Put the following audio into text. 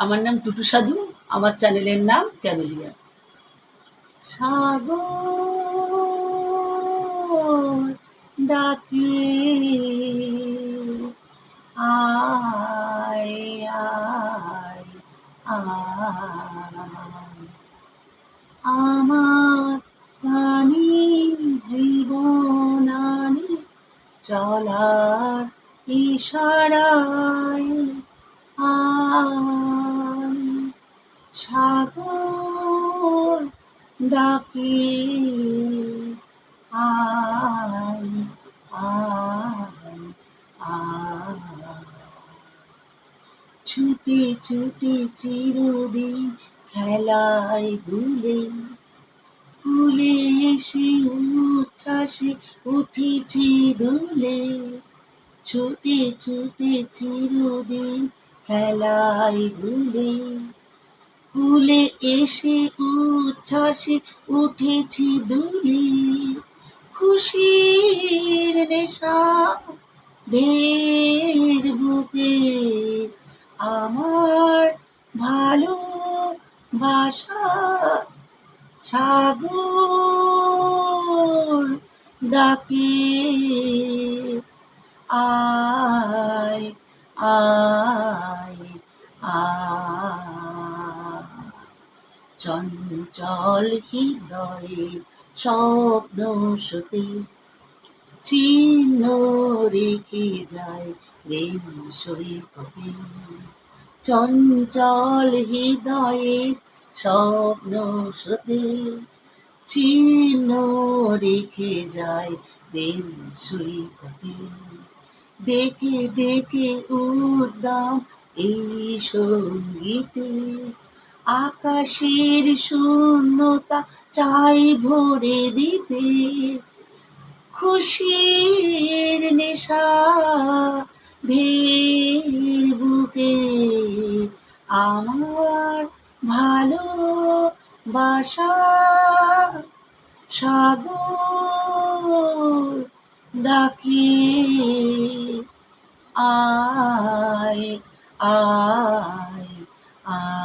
আমার নাম টুটু সাধু। আমার চ্যানেলের নাম ক্যামেলিয়া। সাগর ডাকে আয় আয় আয়, আমার প্রাণী জীবনানি চলার ইশারায় আয়। সাগর ডাকে আয় আয় আয়, ছুটে ছুটে চিরদিন খেলায় ভুলে ভুলে এসে উচ্ছ্বাসে উঠেছি দোলে। ছুটে ছুটে চিরদিন খেলায় ভুলে ভুলে এসে উচ্ছ্বাসে উঠেছি দোলে। খুশির নেশা ঢের বুকে আমার ভালোবাসা। সাগর ডাকে আয় আয় আয়, চঞ্চল হৃদয়ে স্বপ্ন সতে চিহ্ন রেখে যায় প্রেম সৈকতে। চঞ্চল হৃদয়ে স্বপ্ন সতে চিহ্ন রেখে যায় প্রেম সৈকতে। ডেকে ডেকে উদ্দাম এই সঙ্গীতে আকাশের শূন্যতা চাই ভরে দিতে। খুশির নেশা ঢের বুকে আমার ভালোবাসা। সাগর ডাকে আয় আয় আয়।